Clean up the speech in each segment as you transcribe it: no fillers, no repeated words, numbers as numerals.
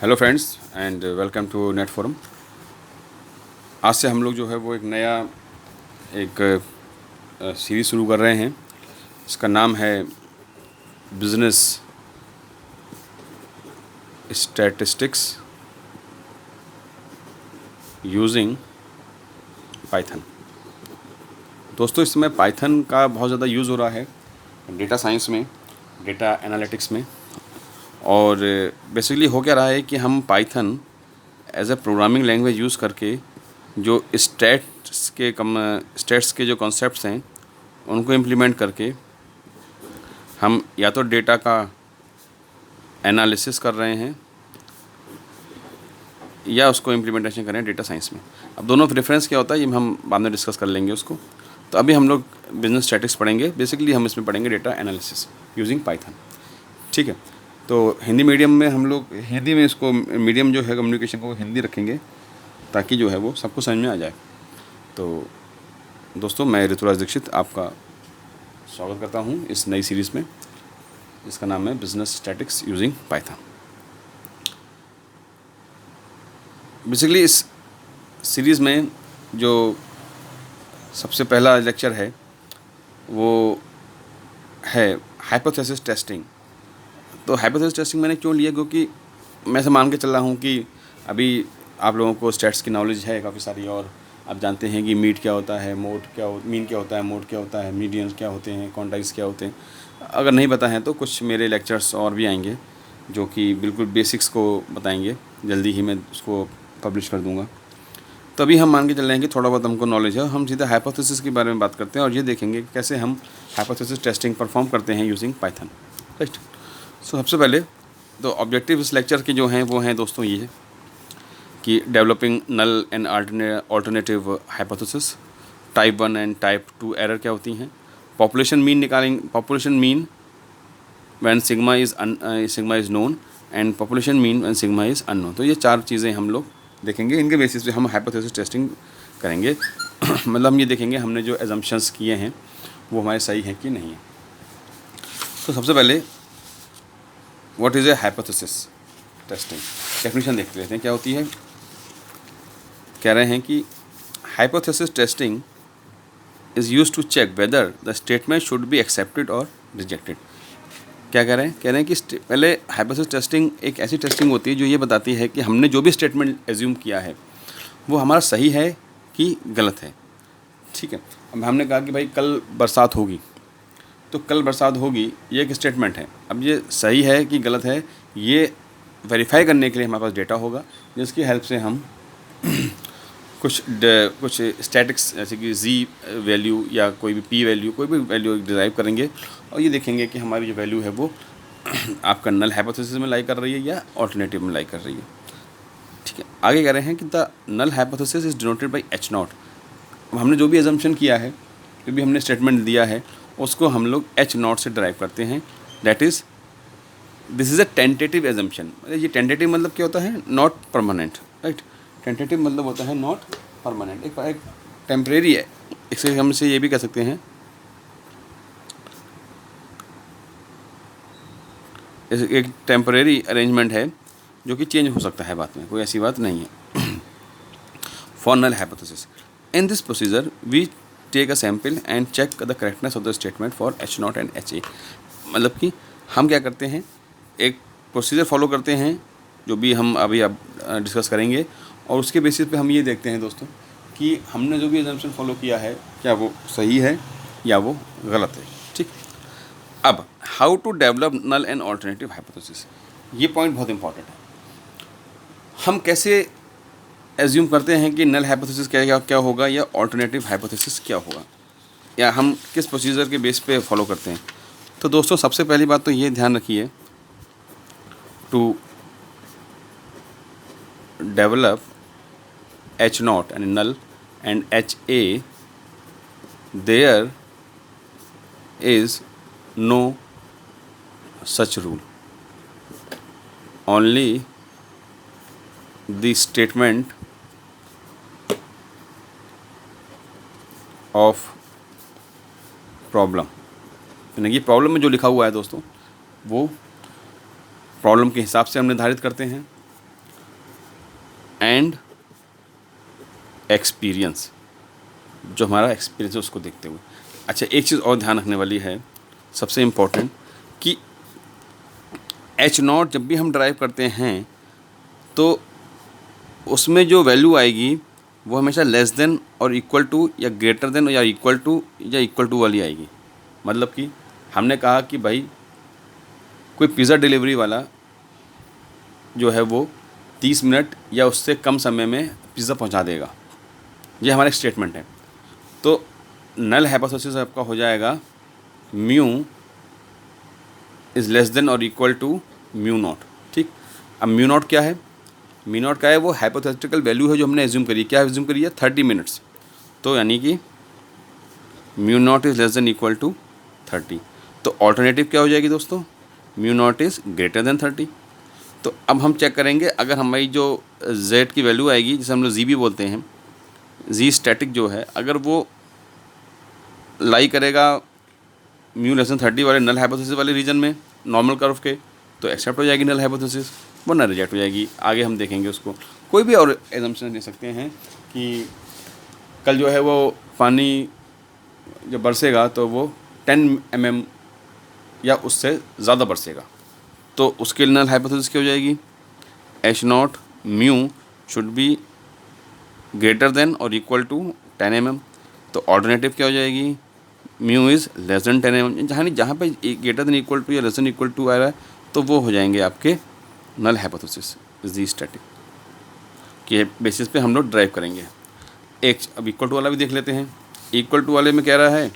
Hello friends and welcome to NET forum. आज से हम लोग जो है वो एक नया एक सीरीज़ शुरू कर रहे हैं। इसका नाम है बिजनेस स्टैटिस्टिक्स यूजिंग पाइथन। दोस्तों, इस समय पाइथन का बहुत ज़्यादा यूज़ हो रहा है डेटा साइंस में, डेटा एनालिटिक्स में। और बेसिकली हो क्या रहा है कि हम python as a programming language use करके जो स्टेट्स के जो कॉन्सेप्ट्स हैं उनको इम्प्लीमेंट करके हम या तो डेटा का एनालिसिस कर रहे हैं या उसको इम्प्लीमेंटेशन कर रहे हैं डेटा साइंस में। अब दोनों प्रेफरेंस क्या होता है ये हम बाद में डिस्कस कर लेंगे उसको। तो अभी हम लोग बिजनेस स्टैटिस्टिक्स पढ़ेंगे। बेसिकली हम इसमें पढ़ेंगे डेटा एनालिसिस यूजिंग पाइथन। ठीक है, तो हिंदी मीडियम में हम लोग हिंदी में इसको मीडियम जो है कम्युनिकेशन को हिंदी रखेंगे ताकि जो है वो सबको समझ में आ जाए। तो दोस्तों, मैं ऋतुराज दीक्षित आपका स्वागत करता हूँ इस नई सीरीज़ में, जिसका नाम है business statistics using Python. Basically इस सीरीज़ में जो सबसे पहला लेक्चर है वो है हाइपोथेसिस टेस्टिंग। तो हाइपोथेसिस टेस्टिंग मैंने क्यों लिया, क्योंकि मैं ऐसा मान के चल रहा हूँ कि अभी आप लोगों को स्टैट्स की नॉलेज है काफ़ी सारी, और आप जानते हैं कि मीन क्या होता है, मोड मीन क्या होता है, मोड क्या होता है, मीडियंस क्या होते हैं, क्वांटाइल्स क्या होते हैं। अगर नहीं पता है तो कुछ मेरे लेक्चर्स और भी आएंगे जो कि बिल्कुल बेसिक्स को बताएंगे। जल्दी ही मैं उसको पब्लिश कर दूँगा। तो अभी हम मान के चल रहे हैं कि थोड़ा बहुत हमको नॉलेज है, हम सीधा हाइपोथेसिस के बारे में बात करते हैं और ये देखेंगे कि कैसे हम हाइपोथेसिस टेस्टिंग परफॉर्म करते हैं यूजिंग पाइथन। राइट। सो सबसे पहले तो ऑब्जेक्टिव इस लेक्चर के जो हैं वो हैं दोस्तों ये कि developing null and alternative hypothesis, type 1 and type 2 error क्या होती हैं, पॉपुलेशन मीन निकालेंगे, population mean when sigma is known and population mean when sigma is unknown. तो ये चार चीज़ें हम लोग देखेंगे। इनके बेसिस पे हम हाइपोथेसिस टेस्टिंग करेंगे। मतलब हम ये देखेंगे हमने जो एजम्पशंस किए हैं वो हमारे सही हैं कि नहीं है। तो सबसे पहले what is a hypothesis testing, definition देख लेते हैं क्या होती है। कह रहे हैं कि hypothesis testing is used to check whether the statement should be accepted और रिजेक्टेड। क्या कह रहे हैं? कह रहे हैं कि पहले हाइपोथेसिस टेस्टिंग एक ऐसी टेस्टिंग होती है जो ये बताती है कि हमने जो भी स्टेटमेंट एज्यूम किया है वो हमारा सही है कि गलत है। ठीक है, अब हमने कहा कि भाई कल बरसात होगी, तो कल बरसात होगी ये एक स्टेटमेंट है। अब ये सही है कि गलत है ये वेरीफाई करने के लिए हमारे पास डेटा होगा, जिसकी हेल्प से हम कुछ स्टैटिक्स जैसे कि जी वैल्यू या कोई भी पी वैल्यू, कोई भी वैल्यू डिराइव करेंगे और ये देखेंगे कि हमारी जो वैल्यू है वो आपका नल हाइपोथेसिस में लाई कर रही है या ऑल्टरनेटिव में लाई कर रही है। ठीक है, आगे कह रहे हैं कि the null hypothesis is denoted by H nought. अब हमने जो भी एजम्पशन किया है, जो भी हमने स्टेटमेंट दिया है, उसको हम लोग एच नॉट से डिराइव करते हैं। That is this is a tentative assumption. ये टेंटेटिव मतलब क्या होता है? Not permanent. राइट, टेंटेटिव मतलब होता है नॉट परमानेंट, एक टेम्परेरी है। इससे हम इसे ये भी कह सकते हैं एक टेम्परेरी अरेंजमेंट है जो कि चेंज हो सकता है बाद में, कोई ऐसी बात नहीं है। For null hypothesis in this procedure we take a sample and check the correctness of the statement for H nought and H A. मतलब कि हम क्या करते हैं, एक प्रोसीजर फॉलो करते हैं जो भी हम अभी अब डिस्कस करेंगे, और उसके बेसिस पे हम ये देखते हैं दोस्तों कि हमने जो भी एजम्पशन फॉलो किया है क्या वो सही है या वो गलत है। ठीक, अब how to develop null and alternative hypothesis, ये पॉइंट बहुत इंपॉर्टेंट है। हम कैसे एज्यूम करते हैं कि नल हाइपोथेसिस क्या होगा या ऑल्टरनेटिव हाइपोथेसिस क्या होगा, या हम किस प्रोसीजर के बेस पे फॉलो करते हैं। तो दोस्तों, सबसे पहली बात तो ये ध्यान रखिए, to develop H nought and null and H A there is no such rule. Only the statement of problem, यानी कि प्रॉब्लम में जो लिखा हुआ है दोस्तों वो प्रॉब्लम के हिसाब से हम निर्धारित करते हैं। एंड एक्सपीरियंस, जो हमारा एक्सपीरियंस है उसको देखते हुए। अच्छा, एक चीज़ और ध्यान रखने वाली है, सबसे इम्पोर्टेंट, कि H0 जब भी हम ड्राइव करते हैं तो उसमें जो वैल्यू आएगी वो हमेशा लेस देन और इक्वल टू या ग्रेटर देन या इक्वल टू वाली आएगी। मतलब कि हमने कहा कि भाई कोई पिज़्ज़ा डिलीवरी वाला जो है वो 30 मिनट या उससे कम समय में पिज़्ज़ा पहुंचा देगा, ये हमारा स्टेटमेंट है। तो नल हाइपोथेसिस आपका हो जाएगा म्यू इज़ लेस देन और इक्वल टू म्यू नॉट। ठीक, अब म्यू नॉट क्या है? म्यू नॉट क्या है? वो हाइपोथेटिकल वैल्यू है जो हमने एज्यूम करी। क्या एज्यूम करी है? 30 मिनट्स। तो यानी कि mu nought is less than equal to 30। तो ऑल्टरनेटिव क्या हो जाएगी दोस्तों? Mu nought is greater than 30। तो अब हम चेक करेंगे, अगर हमारी जो z की वैल्यू आएगी, जिसे हम लोग जी भी बोलते हैं, जी स्टैटिक जो है, अगर वो लाई करेगा म्यू लेस देन 30 वाले नल हाइपोथेसिस वाले रीजन में नॉर्मल कर्व के, तो एक्सेप्ट हो जाएगी नल हाइपोथेसिस, वरना रिजेक्ट हो जाएगी। आगे हम देखेंगे उसको। कोई भी और एजम्पशन दे सकते हैं कि कल जो है वो पानी जब बरसेगा तो वो 10 mm या उससे ज़्यादा बरसेगा, तो उसके लिए नल हाइपोथेसिस क्या हो जाएगी? H0 mu should be greater than और इक्वल टू 10 mm। तो ऑल्टरनेटिव क्या हो जाएगी? Mu is less then 10 mm। जहाँ पे ग्रेटर देन इक्वल टू या लेस देन इक्वल टू आ रहा है, तो वो हो जाएंगे आपके नल हाइपोथेसिस जी स्टैटिक के बेसिस पे हम लोग ड्राइव करेंगे। एक अब इक्वल टू वाला भी देख लेते हैं। इक्वल टू वाले में कह रहा है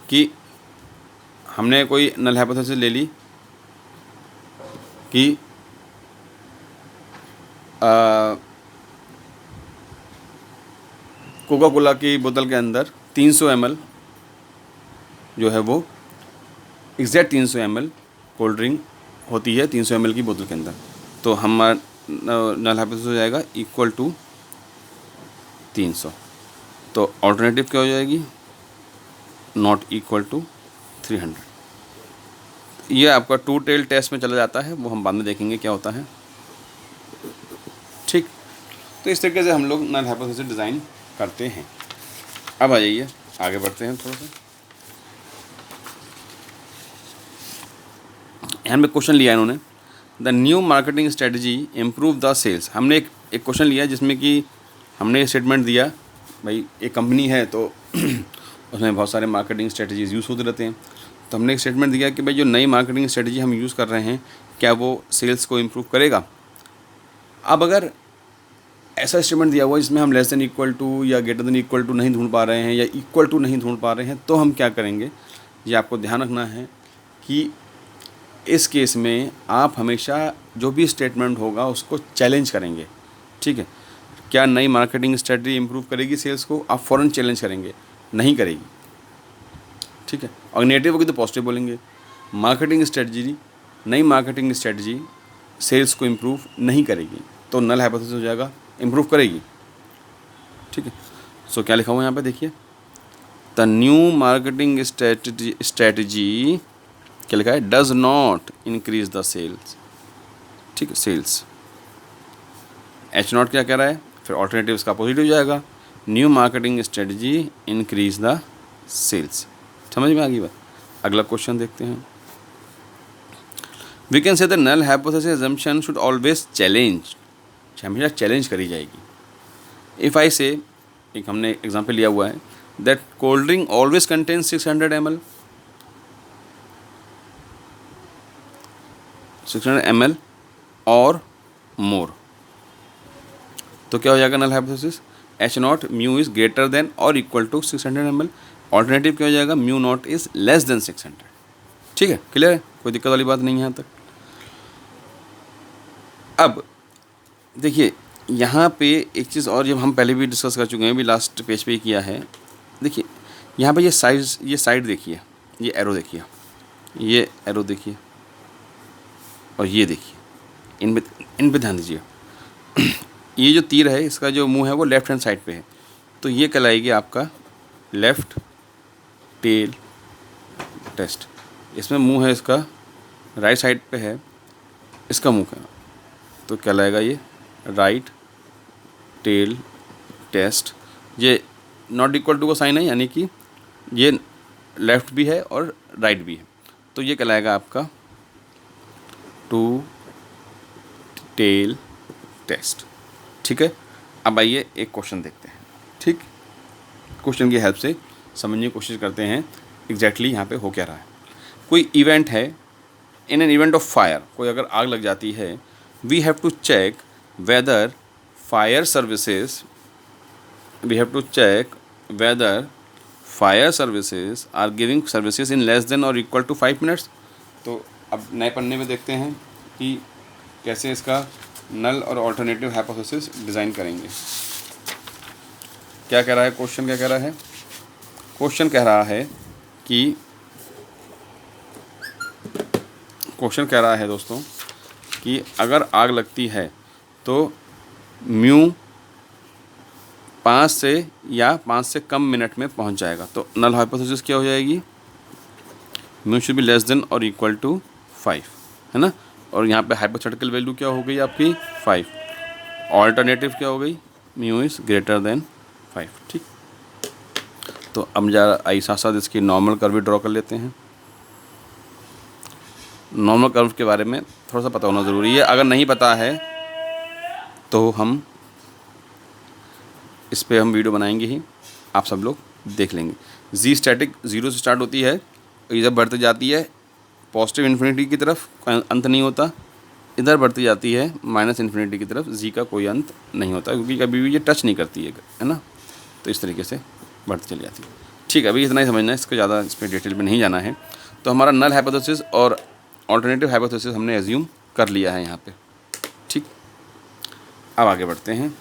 कि हमने कोई नल हाइपोथेसिस ले ली कि कोका कोला की बोतल के अंदर 300 ml जो है वो एग्जैक्ट 300 ml कोल्ड ड्रिंक होती है 300 ml की बोतल के अंदर। तो हमारा नल हाइपोथेसिस हो जाएगा इक्वल टू 300। तो ऑल्टरनेटिव क्या हो जाएगी? Not equal to 300। ये आपका टू टेल टेस्ट में चला जाता है, वो हम बाद में देखेंगे क्या होता है। ठीक, तो इस तरीके से हम लोग नल हाइपोथेसिस डिज़ाइन करते हैं। अब आ जाइए आगे बढ़ते हैं थोड़ा सा। यहाँ पे क्वेश्चन लिया इन्होंने, the new marketing strategy improve the sales. हमने एक क्वेश्चन लिया जिसमें कि हमने स्टेटमेंट दिया, भाई एक कंपनी है तो उसमें बहुत सारे मार्केटिंग स्ट्रेटजीज यूज़ होते रहते हैं। तो हमने एक स्टेटमेंट दिया कि भाई जो नई मार्केटिंग स्ट्रेटजी हम यूज़ कर रहे हैं, क्या वो सेल्स को इम्प्रूव करेगा। अब अगर ऐसा स्टेटमेंट दिया हुआ जिसमें हम लेस देन इक्वल टू या ग्रेटर देन इक्वल टू नहीं ढूंढ पा रहे हैं या इक्वल टू नहीं ढूंढ पा रहे हैं, तो हम क्या करेंगे, ये आपको ध्यान रखना है कि इस केस में आप हमेशा जो भी स्टेटमेंट होगा उसको चैलेंज करेंगे। ठीक है, क्या नई मार्केटिंग स्ट्रेटजी इंप्रूव करेगी सेल्स को? आप फ़ौरन चैलेंज करेंगे, नहीं करेगी। ठीक है, और नेगेटिव होगी तो पॉजिटिव बोलेंगे। नई मार्केटिंग स्ट्रेटजी सेल्स को इम्प्रूव नहीं करेगी, तो नल हाइपोथेसिस हो जाएगा इम्प्रूव करेगी। ठीक है, सो क्या लिखा हुआ है यहाँ पे देखिए, द न्यू मार्केटिंग स्ट्रेटजी क्या लिखा है? Does not increase the sales. ठीक है, सेल्स H0 क्या कह रहा है? फिर ऑल्टरनेटिव इसका अपोजिट हो जाएगा, new marketing strategy increase the sales. समझ में आ गई बात? अगला क्वेश्चन देखते हैं। We can say the null hypothesis assumption should always challenge, हमेशा चैलेंज करी जाएगी। इफ़ आई से, एक हमने एग्जाम्पल लिया हुआ है, that cold drink always contains 600 ml, 600 ml और मोर, तो क्या हो जाएगा null hypothesis? H0 mu is greater than और इक्वल टू 600 ml। ऑल्टरनेटिव क्या हो जाएगा? Mu nought is less than 600। ठीक है, क्लियर है, कोई दिक्कत वाली बात नहीं है यहाँ तक। अब देखिए यहाँ पे एक चीज़ और, जब हम पहले भी डिस्कस कर चुके हैं, भी लास्ट पेज पे ही किया है। देखिए यहाँ पे ये साइड देखिए, ये एरो देखिए, ये एरो देखिए और ये देखिए, इन पे ध्यान दीजिए। ये जो तीर है इसका जो मुंह है वो लेफ़्ट हैंड साइड पे है, तो ये कहलाएगी आपका लेफ़्ट टेल टेस्ट। इसमें मुंह है इसका राइट साइड पे है, इसका मुंह का, तो कहलाएगा ये राइट टेल टेस्ट। ये नॉट इक्वल टू का साइन है, यानी कि ये लेफ्ट भी है और राइट भी है, तो ये कहलाएगा आपका टू टेल टेस्ट। ठीक है, अब आइए एक क्वेश्चन देखते हैं। ठीक, क्वेश्चन की हेल्प से समझने की कोशिश करते हैं एग्जैक्टली यहाँ पे हो क्या रहा है। कोई इवेंट है, in an event of fire, कोई अगर आग लग जाती है, we have to check whether fire services, we have to check whether fire services are giving services in less than और इक्वल टू 5 मिनट्स। तो अब नए पन्ने में देखते हैं कि कैसे इसका नल और ऑल्टरनेटिव हाइपोथेसिस डिज़ाइन करेंगे। क्या कह रहा है क्वेश्चन, क्या कह रहा है क्वेश्चन, कह रहा है कि क्वेश्चन कह रहा है दोस्तों कि अगर आग लगती है तो म्यू 5 से कम मिनट में पहुंच जाएगा। तो नल हाइपोथेसिस क्या हो जाएगी, mu should be less than और इक्वल टू 5, है ना। और यहाँ पे हाइपोथेटिकल वैल्यू क्या हो गई आपकी 5, ऑल्टरनेटिव क्या हो गई, म्यू इज़ ग्रेटर देन 5। ठीक, तो अब जरा आई साथ साथ इसकी नॉर्मल कर्व भी ड्रॉ कर लेते हैं। नॉर्मल कर्व के बारे में थोड़ा सा पता होना ज़रूरी है, अगर नहीं पता है तो हम इस पर हम वीडियो बनाएंगे ही, आप सब लोग देख लेंगे। जी स्टैटिक 0 से स्टार्ट होती है, इधर बढ़ती जाती है पॉजिटिव इन्फिनिटी की तरफ, कोई अंत नहीं होता, इधर बढ़ती जाती है माइनस इन्फिनिटी की तरफ, जी का कोई अंत नहीं होता, क्योंकि कभी भी ये टच नहीं करती है ना। तो इस तरीके से बढ़ती चली जाती है। ठीक है, अभी इतना ही समझना है, इसको ज़्यादा इस पर डिटेल में नहीं जाना है। तो हमारा नल हाइपोथेसिस और ऑल्टरनेटिव हाइपोथेसिस हमने एज्यूम कर लिया है यहाँ पे। ठीक, अब आगे बढ़ते हैं।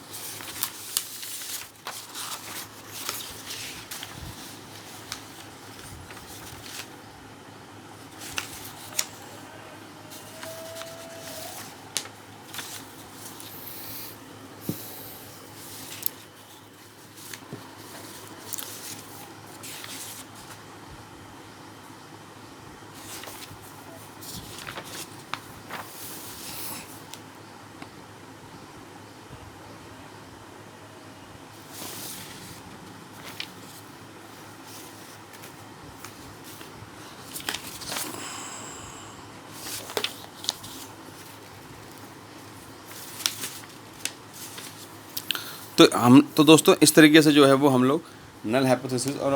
तो दोस्तों इस तरीके से जो है वो हम लोग नल हाइपोथेसिस और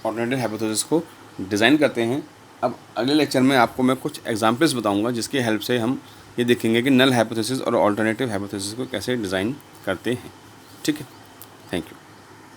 ऑल्टरनेटिव हाइपोथेसिस को डिज़ाइन करते हैं। अब अगले लेक्चर में आपको मैं कुछ एग्जांपल्स बताऊंगा जिसकी हेल्प से हम ये देखेंगे कि नल हाइपोथेसिस और ऑल्टरनेटिव हाइपोथेसिस को कैसे डिज़ाइन करते हैं। ठीक है, थैंक यू।